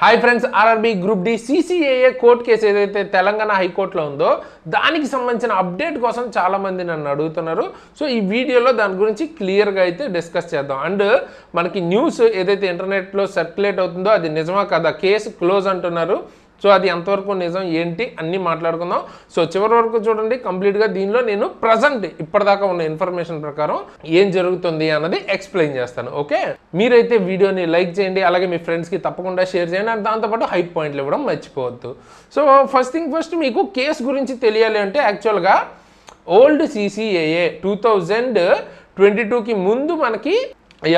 Hi friends, RRB group D CCAA court case ఏదైతే తెలంగాణ హైకోర్టులో ఉందో దానికి సంబంధించిన అప్డేట్ కోసం చాలామంది నన్ను అడుగుతున్నారు. సో ఈ వీడియోలో దాని గురించి క్లియర్గా అయితే డిస్కస్ చేద్దాం. అండ్ మనకి న్యూస్ ఏదైతే ఇంటర్నెట్లో సర్క్యులేట్ అవుతుందో అది నిజమా కదా, కేసు క్లోజ్ అంటున్నారు. సో అది ఎంతవరకు నిజం ఏంటి అన్నీ మాట్లాడుకుందాం. సో చివరి వరకు చూడండి కంప్లీట్గా. దీనిలో నేను ప్రజెంట్ ఇప్పటిదాకా ఉన్న ఇన్ఫర్మేషన్ ప్రకారం ఏం జరుగుతుంది అన్నది ఎక్స్ప్లెయిన్ చేస్తాను. ఓకే, మీరైతే వీడియోని లైక్ చేయండి, అలాగే మీ ఫ్రెండ్స్కి తప్పకుండా షేర్ చేయండి. అండ్ దాంతోపాటు హైప్ పాయింట్లు ఇవ్వడం మర్చిపోవద్దు. సో ఫస్ట్ థింగ్ ఫస్ట్, మీకు కేసు గురించి తెలియాలి అంటే యాక్చువల్గా ఓల్డ్ సిసిఏఏ 2022కి ముందు మనకి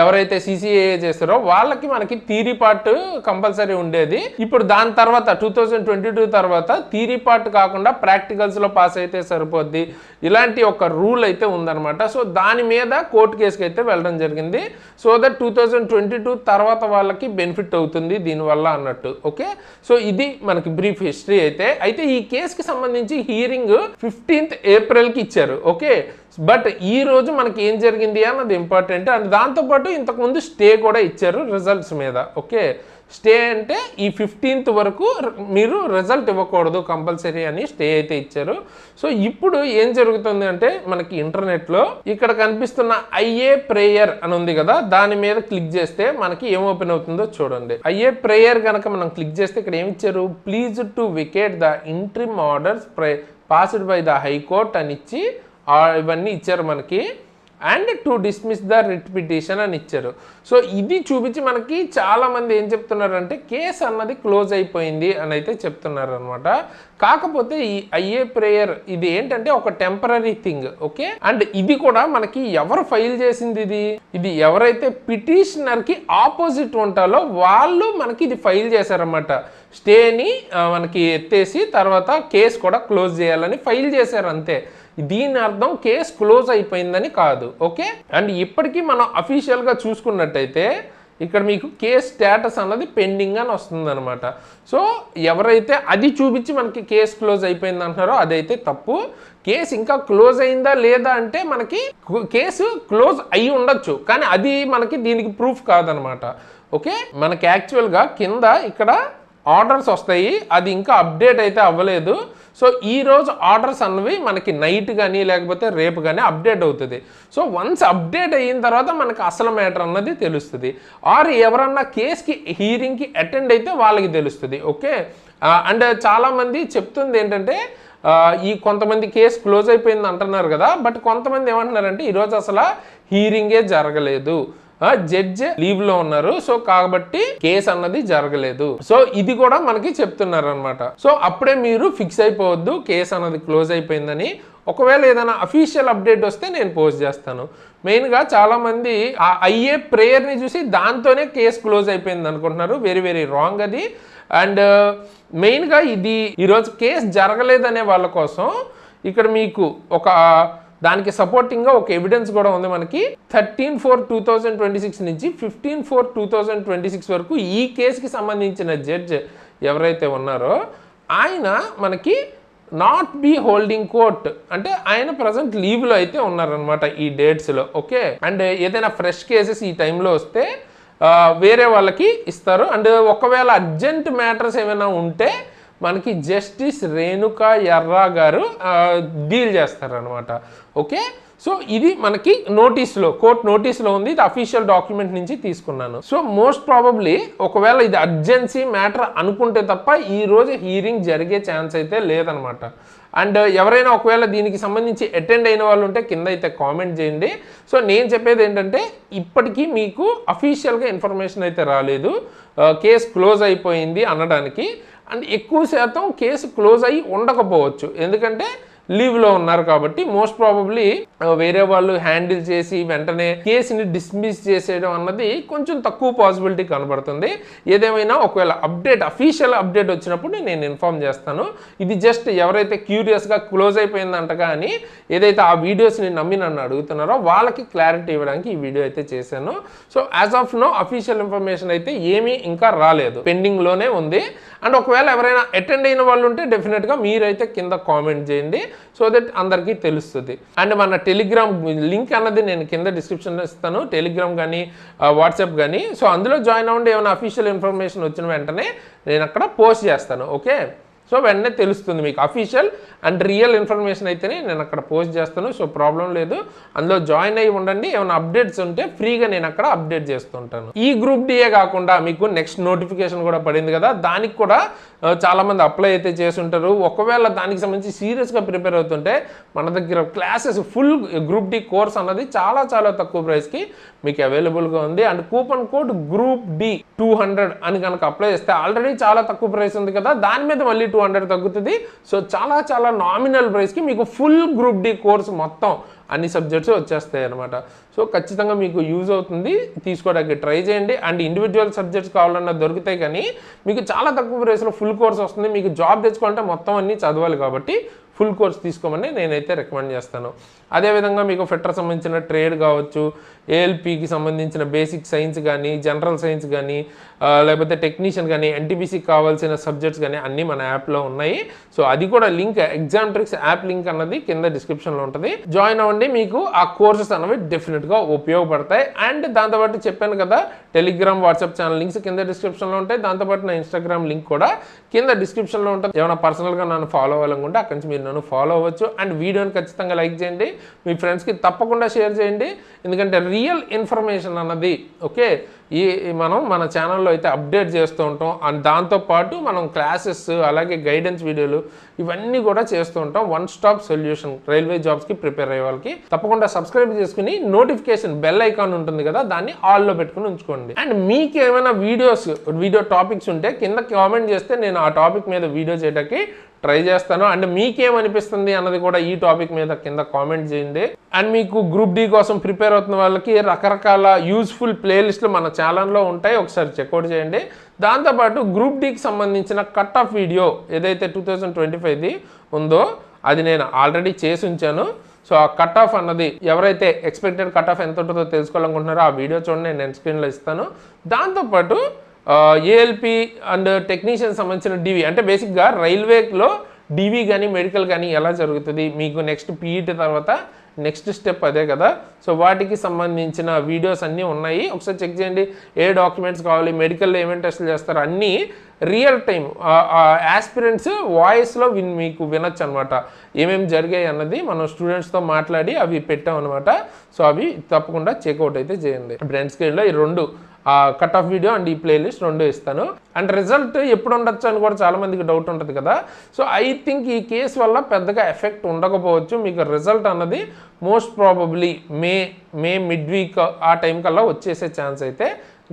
ఎవరైతే సిసిఏఏ చేస్తారో వాళ్ళకి మనకి థియరీ పార్ట్ కంపల్సరీ ఉండేది. ఇప్పుడు దాని తర్వాత 2022 తర్వాత థియరీ పార్ట్ కాకుండా ప్రాక్టికల్స్లో పాస్ అయితే సరిపోద్ది, ఇలాంటి ఒక రూల్ అయితే ఉందన్నమాట. సో దాని మీద కోర్టు కేసుకి అయితే వెళ్ళడం జరిగింది. సో దట్ 2022 తర్వాత వాళ్ళకి బెనిఫిట్ అవుతుంది దీనివల్ల అన్నట్టు. ఓకే, సో ఇది మనకి బ్రీఫ్ హిస్టరీ అయితే ఈ కేసుకి సంబంధించి హియరింగ్ 15th ఏప్రిల్కి ఇచ్చారు. ఓకే, బట్ ఈ రోజు మనకి ఏం జరిగింది అన్నది ఇంపార్టెంట్. అండ్ దాంతోపాటు ఇంతకుముందు స్టే కూడా ఇచ్చారు రిజల్ట్స్ మీద. ఓకే, స్టే అంటే ఈ 15th వరకు మీరు రిజల్ట్ ఇవ్వకూడదు కంపల్సరీ అని స్టే అయితే ఇచ్చారు. సో ఇప్పుడు ఏం జరుగుతుంది అంటే మనకి ఇంటర్నెట్లో ఇక్కడ కనిపిస్తున్న ఐఏ ప్రేయర్ అని ఉంది కదా, దాని మీద క్లిక్ చేస్తే మనకి ఏం ఓపెన్ అవుతుందో చూడండి. ఐఏ ప్రేయర్ కనుక మనం క్లిక్ చేస్తే ఇక్కడ ఏమి ఇచ్చారు, please to vacate the interim orders passed by the high court అని ఇచ్చి ఇవన్నీ ఇచ్చారు మనకి. And to dismiss the writ petition అని ఇచ్చారు. సో ఇది చూపించి మనకి చాలామంది ఏం చెప్తున్నారంటే కేసు అన్నది క్లోజ్ అయిపోయింది అని అయితే చెప్తున్నారు అనమాట. కాకపోతే ఈ ఐఏ ప్రేయర్ ఇది ఏంటంటే ఒక టెంపరీ థింగ్. ఓకే, అండ్ ఇది కూడా మనకి ఎవరు ఫైల్ చేసింది, ఇది ఎవరైతే పిటిషనర్కి ఆపోజిట్ ఉంటారో వాళ్ళు మనకి ఇది ఫైల్ చేశారన్నమాట. స్టేని మనకి ఎత్తేసి తర్వాత కేసు కూడా క్లోజ్ చేయాలని ఫైల్ చేశారు అంతే. దీని అర్థం కేసు క్లోజ్ అయిపోయిందని కాదు. ఓకే, అండ్ ఇప్పటికీ మనం అఫీషియల్గా చూసుకున్నట్టయితే ఇక్కడ మీకు కేసు స్టేటస్ అన్నది పెండింగ్ అని వస్తుంది అనమాట. సో ఎవరైతే అది చూపించి మనకి కేసు క్లోజ్ అయిపోయింది అంటున్నారో అదైతే తప్పు. కేసు ఇంకా క్లోజ్ అయిందా లేదా అంటే మనకి కేసు క్లోజ్ అయి ఉండొచ్చు, కానీ అది మనకి దీనికి ప్రూఫ్ కాదనమాట. ఓకే, మనకి యాక్చువల్గా కింద ఇక్కడ ఆర్డర్స్ వస్తాయి, అది ఇంకా అప్డేట్ అయితే అవ్వలేదు. సో ఈరోజు ఆర్డర్స్ అన్నవి మనకి నైట్ కానీ లేకపోతే రేపు కానీ అప్డేట్ అవుతుంది. సో వన్స్ అప్డేట్ అయిన తర్వాత మనకి అసలు మ్యాటర్ అన్నది తెలుస్తుంది. ఆర్ ఎవరన్నా కేసుకి హీరింగ్కి అటెండ్ అయితే వాళ్ళకి తెలుస్తుంది. ఓకే, అండ్ చాలామంది చెప్తుంది ఏంటంటే ఈ కొంతమంది కేసు క్లోజ్ అయిపోయింది అంటున్నారు కదా, బట్ కొంతమంది ఏమంటున్నారంటే ఈరోజు అసలు హీరింగే జరగలేదు, జడ్జ్ లీవ్ లో ఉన్నారు, సో కాబట్టి కేసు అన్నది జరగలేదు. సో ఇది కూడా మనకి చెప్తున్నారు అనమాట. సో అప్పుడే మీరు ఫిక్స్ అయిపోవద్దు కేసు అన్నది క్లోజ్ అయిపోయిందని. ఒకవేళ ఏదైనా అఫీషియల్ అప్డేట్ వస్తే నేను పోస్ట్ చేస్తాను. మెయిన్గా చాలామంది ఆ ఐఏ ప్రేయర్ని చూసి దాంతోనే కేసు క్లోజ్ అయిపోయింది అనుకుంటున్నారు. వెరీ వెరీ రాంగ్ అది. అండ్ మెయిన్గా ఇది ఈరోజు కేసు జరగలేదనే వాళ్ళ కోసం ఇక్కడ మీకు ఒక దానికి సపోర్టింగ్గా ఒక ఎవిడెన్స్ కూడా ఉంది మనకి. 13/4/2026 నుంచి 15/4/2026 వరకు ఈ కేసుకి సంబంధించిన జడ్జ్ ఎవరైతే ఉన్నారో ఆయన మనకి నాట్ బీ హోల్డింగ్ కోర్ట్ అంటే ఆయన ప్రజెంట్ లీవ్లో అయితే ఉన్నారనమాట ఈ డేట్స్లో. ఓకే, అండ్ ఏదైనా ఫ్రెష్ కేసెస్ ఈ టైంలో వస్తే వేరే వాళ్ళకి ఇస్తారు. అండ్ ఒకవేళ అర్జెంట్ మ్యాటర్స్ ఏమైనా ఉంటే మనకి జస్టిస్ రేణుకా ఎర్రా గారు డీల్ చేస్తారనమాట. ఓకే, సో ఇది మనకి నోటీస్లో కోర్ట్ నోటీస్లో ఉంది, ఇది అఫీషియల్ డాక్యుమెంట్ నుంచి తీసుకున్నాను. సో మోస్ట్ ప్రాబబ్లీ ఒకవేళ ఇది అర్జెన్సీ మ్యాటర్ అనుకుంటే తప్ప ఈ రోజు హీరింగ్ జరిగే ఛాన్స్ అయితే లేదనమాట. అండ్ ఎవరైనా ఒకవేళ దీనికి సంబంధించి అటెండ్ అయిన వాళ్ళు ఉంటే కింద అయితే కామెంట్ చేయండి. సో నేను చెప్పేది ఏంటంటే ఇప్పటికీ మీకు అఫీషియల్గా ఇన్ఫర్మేషన్ అయితే రాలేదు కేసు క్లోజ్ అయిపోయింది అనడానికి. అండ్ ఎక్కువ శాతం కేసు క్లోజ్ అయ్యి ఉండకపోవచ్చు, ఎందుకంటే లీవ్లో ఉన్నారు కాబట్టి. మోస్ట్ ప్రాబబ్లీ వేరే వాళ్ళు హ్యాండిల్ చేసి వెంటనే కేసుని డిస్మిస్ చేసేయడం అన్నది కొంచెం తక్కువ పాసిబిలిటీ కనబడుతుంది. ఏదేమైనా ఒకవేళ అప్డేట్ అఫీషియల్ అప్డేట్ వచ్చినప్పుడు నేను ఇన్ఫార్మ్ చేస్తాను. ఇది జస్ట్ ఎవరైతే క్యూరియస్గా క్లోజ్ అయిపోయిందంటగా అని ఏదైతే ఆ వీడియోస్ని నమ్మి నన్ను అడుగుతున్నారో వాళ్ళకి క్లారిటీ ఇవ్వడానికి ఈ వీడియో అయితే చేశాను. So as of no official information అయితే ఏమీ ఇంకా రాలేదు, పెండింగ్లోనే ఉంది. అండ్ ఒకవేళ ఎవరైనా అటెండ్ అయిన వాళ్ళు ఉంటే డెఫినెట్గా మీరైతే కింద కామెంట్ చేయండి. సో దట్ అందరికీ తెలుస్తుంది. అండ్ మన టెలిగ్రామ్ లింక్ అన్నది నేను కింద డిస్క్రిప్షన్లో ఇస్తాను, టెలిగ్రామ్ కానీ వాట్సాప్ కానీ. సో అందులో జాయిన్ అవ్వండి. ఏమైనా అఫీషియల్ ఇన్ఫర్మేషన్ వచ్చిన వెంటనే నేను అక్కడ పోస్ట్ చేస్తాను. ఓకే, సో వెంటనే తెలుస్తుంది మీకు అఫీషియల్ అండ్ రియల్ ఇన్ఫర్మేషన్ అయితేనే నేను అక్కడ పోస్ట్ చేస్తాను. సో ప్రాబ్లం లేదు, అందులో జాయిన్ అయ్యి ఉండండి. ఏమైనా అప్డేట్స్ ఉంటే ఫ్రీగా నేను అక్కడ అప్డేట్ చేస్తుంటాను. ఈ గ్రూప్ డిఏ కాకుండా మీకు నెక్స్ట్ నోటిఫికేషన్ కూడా పడింది కదా, దానికి కూడా చాలామంది అప్లై అయితే చేసి ఉంటారు. ఒకవేళ దానికి సంబంధించి సీరియస్గా ప్రిపేర్ అవుతుంటే మన దగ్గర classes full group D course అన్నది చాలా చాలా తక్కువ ప్రైస్కి మీకు అవైలబుల్గా ఉంది. And coupon code group D 200 అని కనుక అప్లై చేస్తే ఆల్రెడీ చాలా తక్కువ ప్రైస్ ఉంది కదా, దాని మీద మళ్ళీ 200 తగ్గుతుంది. సో చాలా చాలా నామినల్ ప్రైస్కి మీకు ఫుల్ గ్రూప్ డి కోర్స్ మొత్తం అన్ని సబ్జెక్ట్స్ వచ్చేస్తాయి అనమాట. సో ఖచ్చితంగా మీకు యూజ్ అవుతుంది, తీసుకోవడానికి ట్రై చేయండి. అండ్ ఇండివిజువల్ సబ్జెక్ట్స్ కావాలన్నా దొరుకుతాయి, కానీ మీకు చాలా తక్కువ ప్రైస్లో ఫుల్ కోర్స్ వస్తుంది. మీకు జాబ్ తెచ్చుకోవాలంటే మొత్తం అన్నీ చదవాలి కాబట్టి ఫుల్ కోర్స్ తీసుకోమని నేనైతే రికమెండ్ చేస్తాను. అదేవిధంగా మీకు ఫిట్టర్ సంబంధించిన ట్రేడ్ కావచ్చు, ఏఎల్పికి సంబంధించిన బేసిక్ సైన్స్ కానీ, జనరల్ సైన్స్ కానీ, లేకపోతే టెక్నీషియన్ కానీ, ఎన్టీపీసీకి కావాల్సిన సబ్జెక్ట్స్ కానీ అన్నీ మన యాప్లో ఉన్నాయి. సో అది కూడా link, exam tricks app link అన్నది కింద డిస్క్రిప్షన్లో ఉంటుంది. జాయిన్ అవ్వండి, మీకు ఆ కోర్సెస్ అనేవి డెఫినెట్గా ఉపయోగపడతాయి. అండ్ దాంతోపాటు చెప్పాను కదా, టెలిగ్రామ్ వాట్సాప్ ఛానల్ లింక్స్ కింద డిస్క్రిప్షన్లో ఉంటాయి. దాంతోపాటు నా ఇన్స్టాగ్రామ్ లింక్ కూడా కింద డిస్క్రిప్షన్లో ఉంటుంది. ఏమైనా పర్సనల్గా నన్ను ఫాలో అవ్వాలనుకుంటే అక్కడి నుంచి మీరు నన్ను ఫాలో అవ్వచ్చు. అండ్ వీడియోని ఖచ్చితంగా లైక్ చేయండి, మీ ఫ్రెండ్స్కి తప్పకుండా షేర్ చేయండి. ఎందుకంటే రియల్ ఇన్ఫర్మేషన్ అన్నది ఓకే మన ఛానల్లో అయితే అప్డేట్ చేస్తూ ఉంటాం. అండ్ దాంతోపాటు మనం క్లాసెస్ అలాగే గైడెన్స్ వీడియోలు ఇవన్నీ కూడా చేస్తూ ఉంటాం. వన్ స్టాప్ సొల్యూషన్ రైల్వే జాబ్స్కి ప్రిపేర్ అయ్యే వాళ్ళకి. తప్పకుండా సబ్స్క్రైబ్ చేసుకుని నోటిఫికేషన్ బెల్ ఐకాన్ ఉంటుంది కదా, దాన్ని ఆల్లో పెట్టుకుని ఉంచుకోండి. అండ్ మీకు ఏమైనా వీడియో టాపిక్స్ ఉంటే కింద కామెంట్ చేస్తే నేను ఆ టాపిక్ మీద వీడియో చేయడానికి ట్రై చేస్తాను. అండ్ మీకేమనిపిస్తుంది అన్నది కూడా ఈ టాపిక్ మీద కింద కామెంట్ చేయండి. అండ్ మీకు గ్రూప్ డి కోసం ప్రిపేర్ అవుతున్న వాళ్ళకి రకరకాల యూస్ఫుల్ ప్లేలిస్టులు మన ఛానల్లో ఉంటాయి, ఒకసారి చెక్అవుట్ చేయండి. దాంతోపాటు గ్రూప్ డికి సంబంధించిన కట్ ఆఫ్ వీడియో ఏదైతే 2025ది ఉందో అది నేను ఆల్రెడీ చేసి ఉంచాను. సో ఆ కట్ ఆఫ్ అన్నది ఎవరైతే ఎక్స్పెక్టెడ్ కట్ ఆఫ్ ఎంత ఉంటుందో తెలుసుకోవాలనుకుంటున్నారో ఆ వీడియో చూడండి, నేను స్క్రీన్లో ఇస్తాను. దాంతోపాటు ఏఎల్పి అండ్ టెక్నీషియన్ సంబంధించిన డివి, అంటే బేసిక్గా రైల్వేలో డివి కానీ మెడికల్ కానీ ఎలా జరుగుతుంది, మీకు నెక్స్ట్ పీఈటీ తర్వాత నెక్స్ట్ స్టెప్ అదే కదా. సో వాటికి సంబంధించిన వీడియోస్ అన్నీ ఉన్నాయి, ఒకసారి చెక్ చేయండి. ఏ డాక్యుమెంట్స్ కావాలి, మెడికల్లో ఏమేమి టెస్టులు చేస్తారు, అన్నీ రియల్ టైం ఆస్పిరెంట్స్ వాయిస్లో మీకు వినొచ్చు అనమాట. ఏమేమి జరిగాయి అన్నది మనం స్టూడెంట్స్తో మాట్లాడి అవి పెట్టాం అనమాట. సో అవి తప్పకుండా చెక్అవుట్ అయితే చేయండి. బ్రెండ్ స్క్రీన్లో ఈ రెండు కట్ ఆఫ్ వీడియో అండ్ ఈ ప్లేలిస్ట్ రెండు ఇస్తాను. అండ్ రిజల్ట్ ఎప్పుడు ఉండొచ్చు అని కూడా చాలామందికి డౌట్ ఉంటుంది కదా. సో ఐ థింక్ ఈ కేసు వల్ల పెద్దగా ఎఫెక్ట్ ఉండకపోవచ్చు. మీకు రిజల్ట్ అన్నది మోస్ట్ ప్రాబబ్లీ మే మిడ్ వీక్ ఆ టైం కల్లా వచ్చేసే ఛాన్స్ అయితే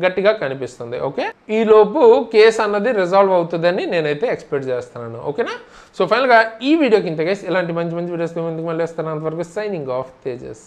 గట్టిగా కనిపిస్తుంది. ఓకే, ఈలోపు కేసు అన్నది రిజాల్వ్ అవుతుందని నేనైతే ఎక్స్పెక్ట్ చేస్తున్నాను. ఓకేనా. సో ఫైనల్గా ఈ వీడియోకి ఇంత గైస్, ఇలాంటి మంచి మంచి వీడియోస్ ముందుకు మళ్ళీ వస్తాను. అంతవరకు సైనింగ్ ఆఫ్ తేజస్.